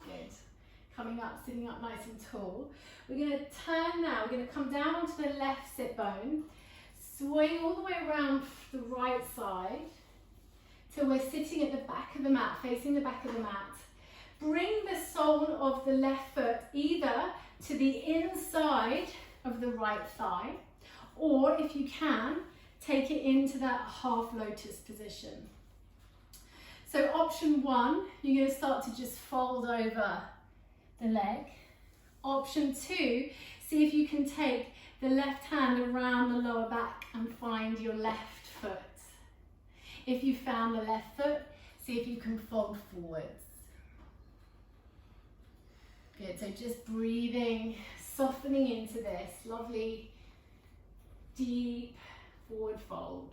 Good. Coming up, sitting up nice and tall. We're going to turn now. We're going to come down onto the left sit bone. Swing all the way around the right side till we're sitting at the back of the mat, facing the back of the mat. Bring the sole of the left foot either to the inside of the right thigh, or if you can, take it into that half lotus position. So option one, you're going to start to just fold over the leg. Option two, see if you can take the left hand around the lower back and find your left foot. If you found the left foot, see if you can fold forwards. Good, so just breathing, softening into this lovely, deep forward fold.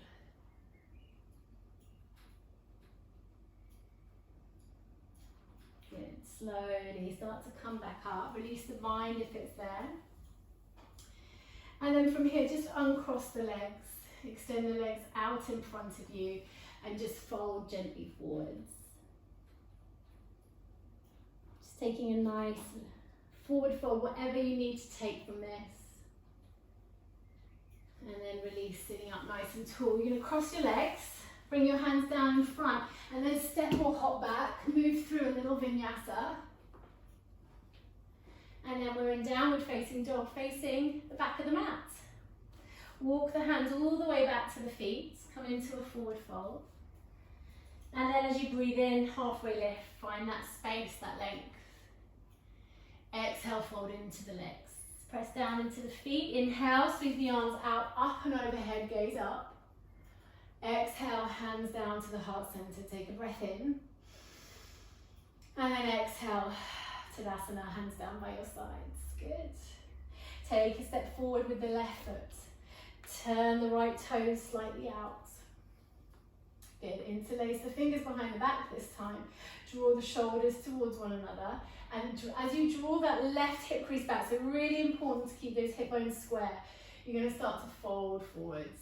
Good, slowly start to come back up, release the mind if it's there. And then from here, just uncross the legs, extend the legs out in front of you and just fold gently forwards. Just taking a nice forward fold, whatever you need to take from this. And then release, sitting up nice and tall. You're going to cross your legs, bring your hands down in front, and then step or hop back, move through a little vinyasa. And then we're in downward facing dog, facing the back of the mat. Walk the hands all the way back to the feet, come into a forward fold. And then as you breathe in, halfway lift, find that space, that length. Exhale, fold into the legs. Press down into the feet. Inhale, sweep the arms out, up and overhead, gaze up. Exhale, hands down to the heart center. Take a breath in. And then exhale, Tadasana, hands down by your sides. Good. Take a step forward with the left foot. Turn the right toes slightly out. Good. Interlace the fingers behind the back this time. Draw the shoulders towards one another. And as you draw that left hip crease back, so really important to keep those hip bones square, you're going to start to fold forwards.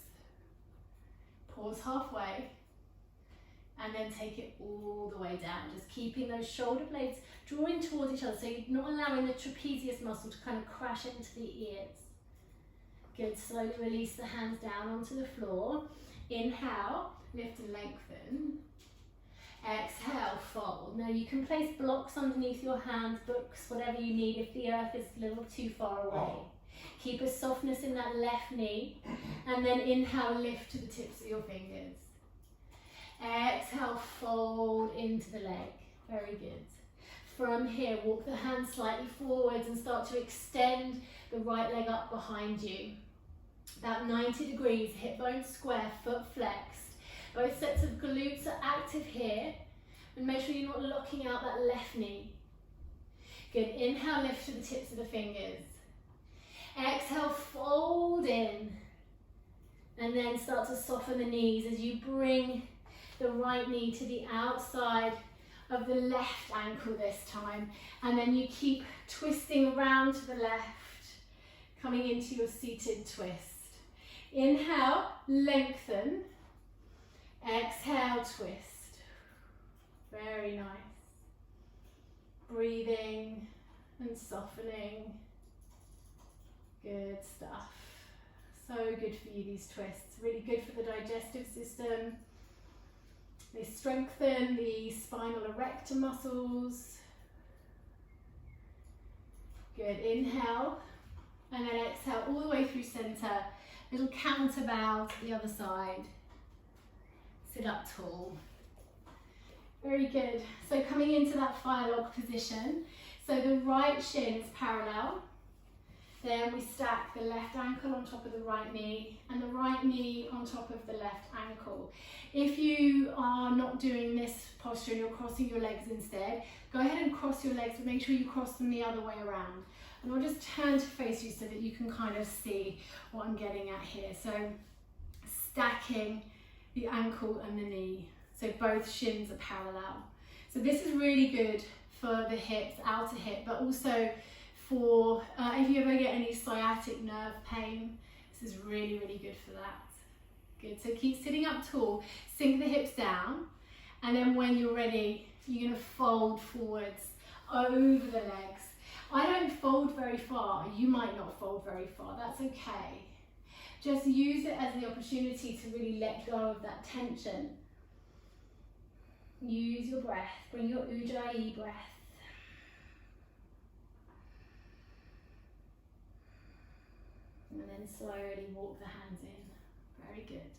Pause halfway. And then take it all the way down. Just keeping those shoulder blades drawing towards each other, so you're not allowing the trapezius muscle to kind of crash into the ears. Good. Slowly release the hands down onto the floor. Inhale, lift and lengthen. Exhale, fold. Now you can place blocks underneath your hands, books, whatever you need if the earth is a little too far away. Keep a softness in that left knee. And then inhale, lift to the tips of your fingers. Exhale, fold into the leg. Very good. From here, walk the hands slightly forwards and start to extend the right leg up behind you. About 90 degrees, hip bone square, foot flexed. Both sets of glutes are active here. And make sure you're not locking out that left knee. Good. Inhale, lift to the tips of the fingers. Exhale, fold in. And then start to soften the knees as you bring the right knee to the outside of the left ankle this time. And then you keep twisting around to the left, coming into your seated twist. Inhale, lengthen. Exhale, twist. Very nice. Breathing and softening. Good stuff. So good for you, these twists. Really good for the digestive system. They strengthen the spinal erector muscles. Good. Inhale. And then exhale all the way through center. Little counter bow to the other side. Sit up tall. Very good. So coming into that fire log position. So the right shin is parallel. Then we stack the left ankle on top of the right knee and the right knee on top of the left ankle. If you are not doing this posture and you're crossing your legs instead, go ahead and cross your legs, but make sure you cross them the other way around. And I'll just turn to face you so that you can kind of see what I'm getting at here. So stacking the ankle and the knee. So both shins are parallel. So this is really good for the hips, outer hip, but also for if you ever get any sciatic nerve pain, this is really, really good for that. Good. So keep sitting up tall, sink the hips down, and then when you're ready, you're going to fold forwards over the legs. I don't fold very far. You might not fold very far. That's okay. Just use it as the opportunity to really let go of that tension. Use your breath. Bring your Ujjayi breath. And then slowly walk the hands in. Very good.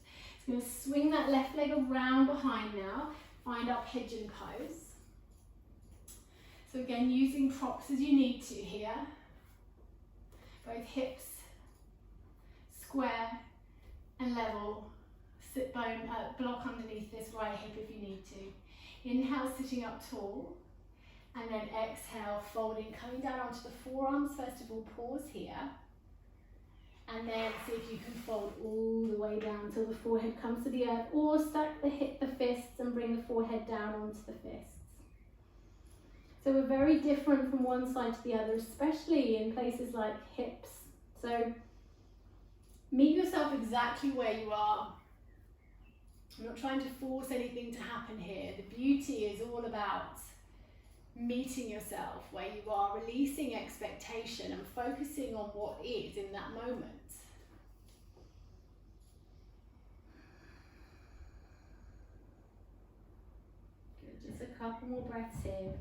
So you're going to swing that left leg around behind now. Find our pigeon pose. So again, using props as you need to here. Both hips square and level. Sit bone, block underneath this right hip if you need to. Inhale, sitting up tall. And then exhale, folding, coming down onto the forearms. First of all, pause here. And then see if you can fold all the way down until the forehead comes to the earth, or stack the fists and bring the forehead down onto the fists. So we're very different from one side to the other, especially in places like hips. So meet yourself exactly where you are. I'm not trying to force anything to happen here. The beauty is all about meeting yourself where you are, releasing expectation and focusing on what is in that moment. Good, just a couple more breaths here.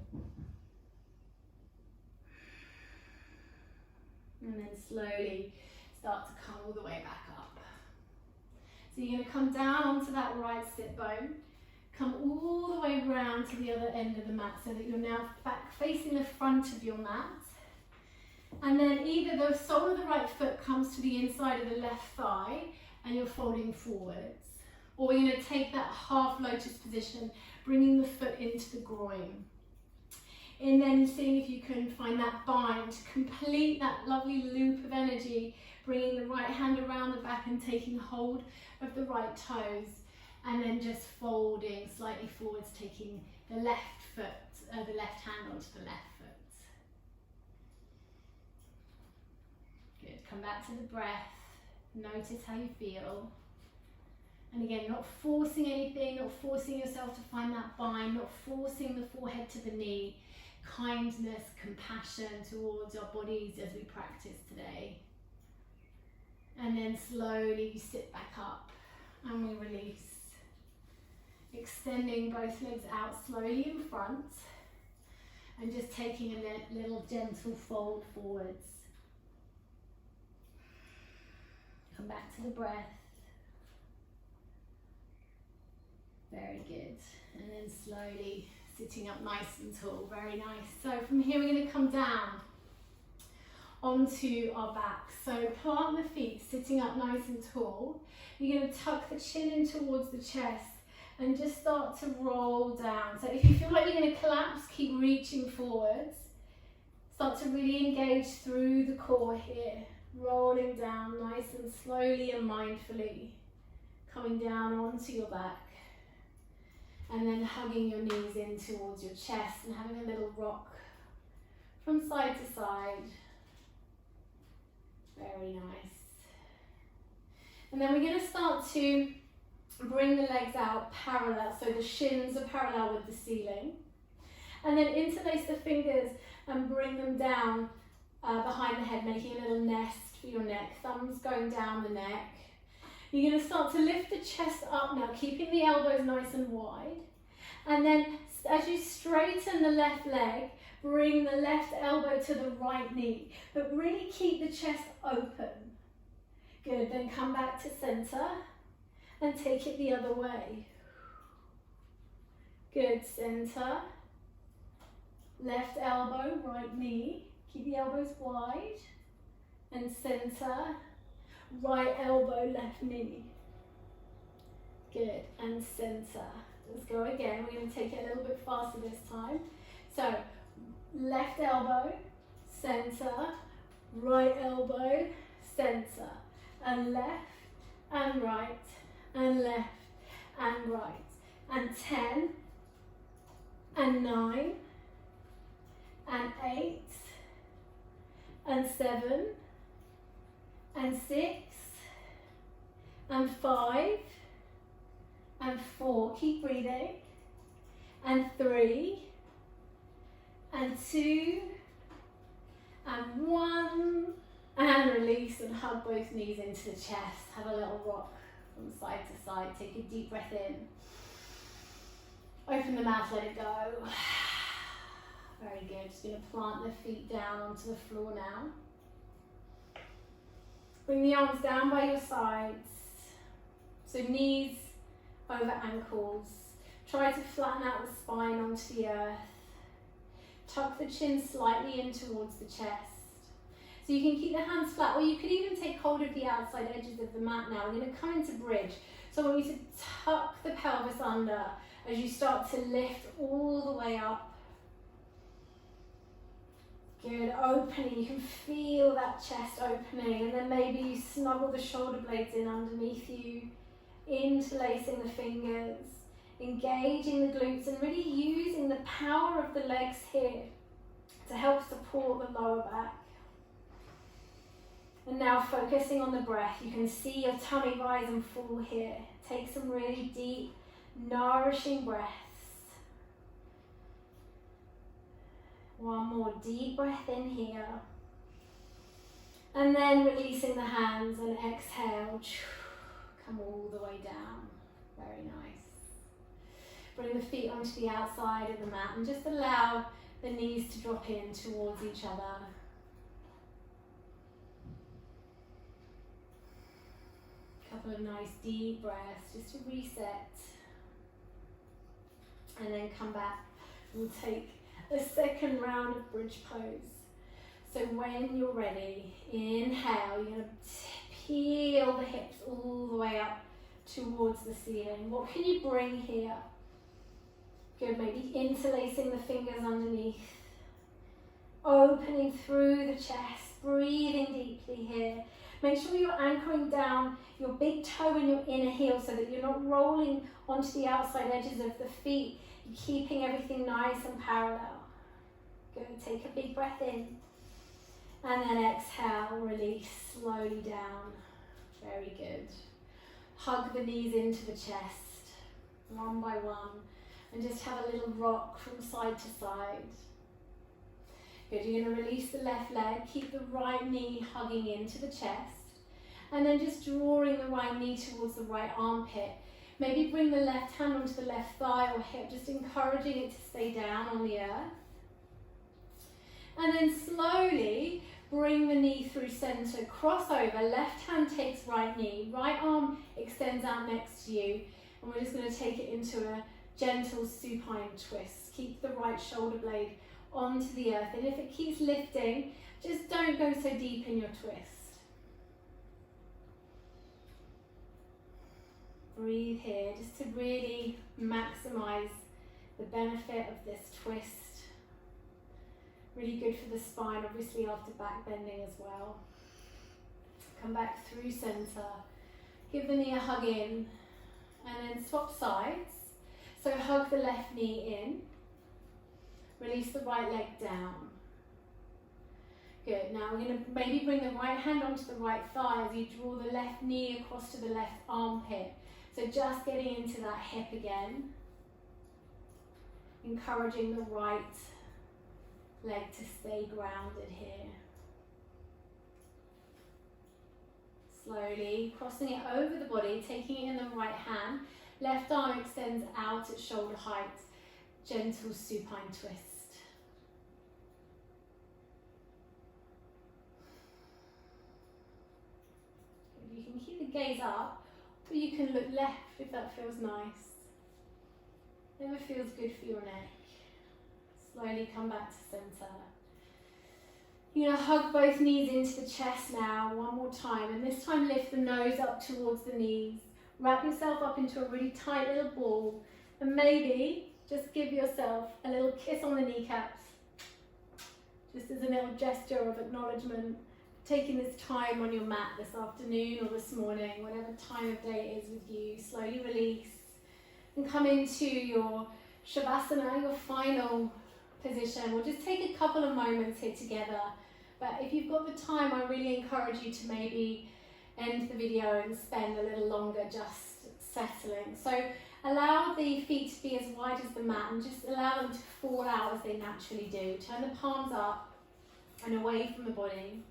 And then slowly start to come all the way back up. So you're going to come down onto that right sit bone. Come all the way around to the other end of the mat so that you're now back facing the front of your mat. And then either the sole of the right foot comes to the inside of the left thigh and you're folding forwards. Or we're going to take that half lotus position, bringing the foot into the groin. And then seeing if you can find that bind to complete that lovely loop of energy, bringing the right hand around the back and taking hold of the right toes. And then just folding slightly forwards, taking the left foot, the left hand onto the left foot. Good, come back to the breath. Notice how you feel. And again, not forcing anything, not forcing yourself to find that bind, not forcing the forehead to the knee. Kindness, compassion towards our bodies as we practice today. And then slowly you sit back up and we release. Extending both legs out slowly in front and just taking a little gentle fold forwards. Come back to the breath. Very good. And then slowly sitting up nice and tall. Very nice. So from here we're going to come down onto our backs. So plant the feet, sitting up nice and tall. You're going to tuck the chin in towards the chest and just start to roll down. So if you feel like you're going to collapse, keep reaching forwards. Start to really engage through the core here. Rolling down nice and slowly and mindfully. Coming down onto your back. And then hugging your knees in towards your chest and having a little rock from side to side. Very nice. And then we're going to start to bring the legs out parallel, so the shins are parallel with the ceiling. And then interlace the fingers and bring them down behind the head, making a little nest for your neck. Thumbs going down the neck. You're going to start to lift the chest up now, keeping the elbows nice and wide. And then as you straighten the left leg, bring the left elbow to the right knee, but really keep the chest open. Good, then come back to center and take it the other way. Good, center, left elbow, right knee, keep the elbows wide, and center, right elbow, left knee. Good, and center. Let's go again. We're going to take it a little bit faster this time. So, left elbow, center, right elbow, center, and left, and right, and left, and right, and 10, and 9, and 8, and 7, and 6, and 5, and 4, keep breathing, and 3, and 2, and 1, and release and hug both knees into the chest. Have a little rock from side to side. Take a deep breath in. Open the mouth, let it go. Very good. Just going to plant the feet down onto the floor now. Bring the arms down by your sides. So knees over ankles. Try to flatten out the spine onto the earth. Tuck the chin slightly in towards the chest. So you can keep the hands flat, or you could even take hold of the outside edges of the mat now. We're going to come into bridge. So I want you to tuck the pelvis under as you start to lift all the way up. Good, opening. You can feel that chest opening, and then maybe you snuggle the shoulder blades in underneath you, interlacing the fingers, engaging the glutes, and really using the power of the legs here to help support the lower back. And now focusing on the breath, you can see your tummy rise and fall here. Take some really deep, nourishing breaths. One more deep breath in here. And then releasing the hands and exhale. Come all the way down. Very nice. Bring the feet onto the outside of the mat and just allow the knees to drop in towards each other. Couple of nice deep breaths just to reset. And then come back. We'll take a second round of bridge pose. So when you're ready, inhale, you're going to peel the hips all the way up towards the ceiling. What can you bring here? Good, maybe interlacing the fingers underneath. Opening through the chest, breathing deeply here. Make sure you're anchoring down your big toe and your inner heel so that you're not rolling onto the outside edges of the feet. You're keeping everything nice and parallel. Good, take a big breath in. And then exhale, release slowly down. Very good. Hug the knees into the chest, one by one. And just have a little rock from side to side. Good, you're going to release the left leg, keep the right knee hugging into the chest, and then just drawing the right knee towards the right armpit. Maybe bring the left hand onto the left thigh or hip, just encouraging it to stay down on the earth. And then slowly bring the knee through center, cross over, left hand takes right knee, right arm extends out next to you, and we're just going to take it into a gentle supine twist. Keep the right shoulder blade onto the earth, and if it keeps lifting, just don't go so deep in your twist. Breathe here just to really maximize the benefit of this twist. Really good for the spine, obviously after back bending as well. Come back through center, give the knee a hug in, and then swap sides. So hug the left knee in, release the right leg down. Good, now we're going to maybe bring the right hand onto the right thigh as you draw the left knee across to the left armpit. So just getting into that hip again, encouraging the right leg to stay grounded here. Slowly crossing it over the body, taking it in the right hand. Left arm extends out at shoulder height. Gentle supine twist. You can keep the gaze up, or you can look left if that feels nice. Whatever feels good for your neck. Slowly come back to center. You're going to hug both knees into the chest now, one more time, and this time lift the nose up towards the knees. Wrap yourself up into a really tight little ball, and maybe just give yourself a little kiss on the kneecaps, just as a little gesture of acknowledgement. Taking this time on your mat this afternoon or this morning, whatever time of day it is with you. Slowly release and come into your shavasana, your final position. We'll just take a couple of moments here together, but if you've got the time, I really encourage you to maybe end the video and spend a little longer just settling. So allow the feet to be as wide as the mat and just allow them to fall out as they naturally do. Turn the palms up and away from the body.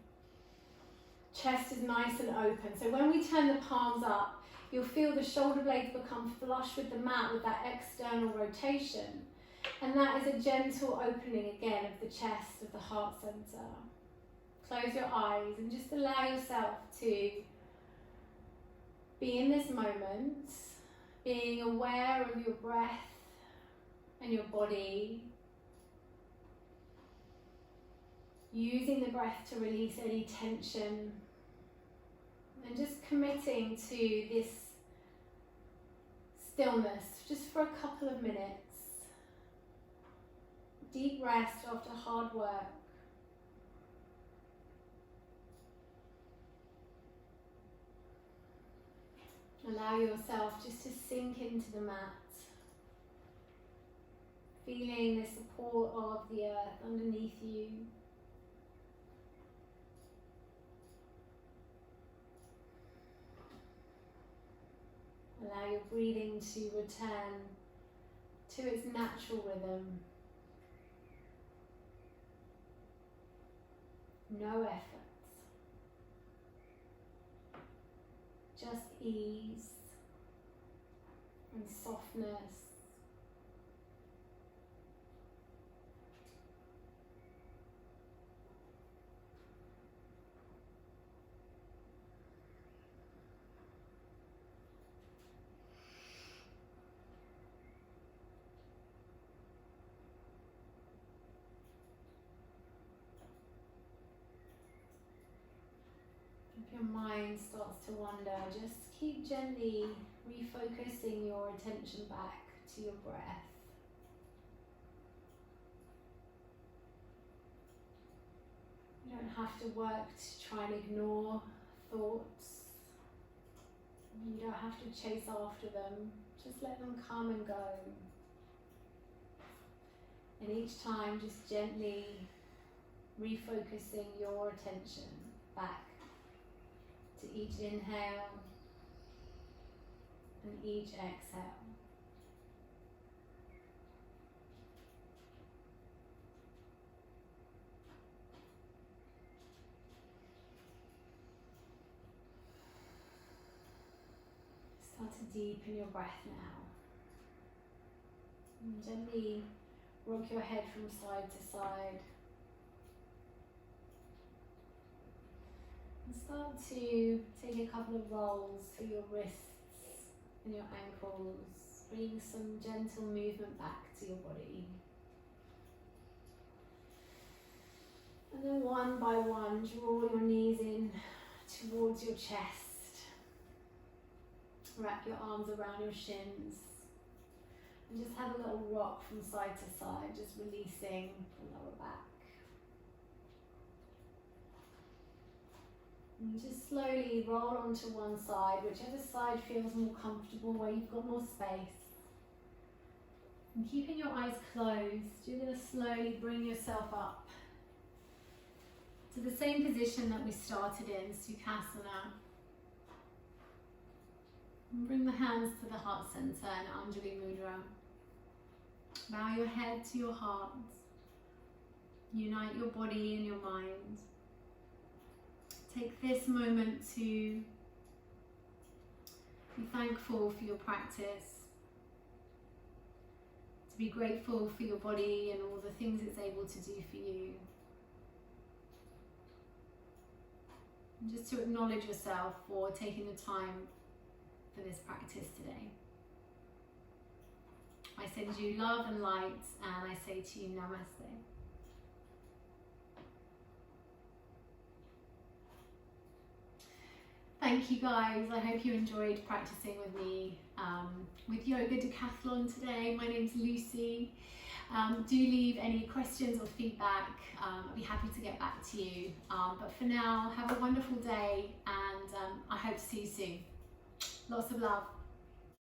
Chest is nice and open. So when we turn the palms up, you'll feel the shoulder blades become flush with the mat with that external rotation. And that is a gentle opening again of the chest, of the heart center. Close your eyes and just allow yourself to be in this moment, being aware of your breath and your body. Using the breath to release any tension and just committing to this stillness just for a couple of minutes. Deep rest after hard work. Allow yourself just to sink into the mat, feeling the support of the earth underneath you. Allow your breathing to return to its natural rhythm. No effort. Just ease and softness. If your mind starts to wander, just keep gently refocusing your attention back to your breath. You don't have to work to try and ignore thoughts. You don't have to chase after them. Just let them come and go. And each time, just gently refocusing your attention back to each inhale and each exhale. Start to deepen your breath now. And gently rock your head from side to side. And start to take a couple of rolls for your wrists and your ankles. Bring some gentle movement back to your body. And then one by one, draw your knees in towards your chest. Wrap your arms around your shins. And just have a little rock from side to side, just releasing the lower back. And just slowly roll onto one side, whichever side feels more comfortable, where you've got more space. And keeping your eyes closed, you're going to slowly bring yourself up to the same position that we started in, sukhasana. And bring the hands to the heart center and Anjali Mudra. Bow your head to your heart. Unite your body and your mind. Take this moment to be thankful for your practice, to be grateful for your body and all the things it's able to do for you. And just to acknowledge yourself for taking the time for this practice today. I send you love and light, and I say to you, Namaste. Thank you guys. I hope you enjoyed practicing with me with Yoga Decathlon today. My name's Lucy. Do leave any questions or feedback. I'll be happy to get back to you. But for now, have a wonderful day, and I hope to see you soon. Lots of love.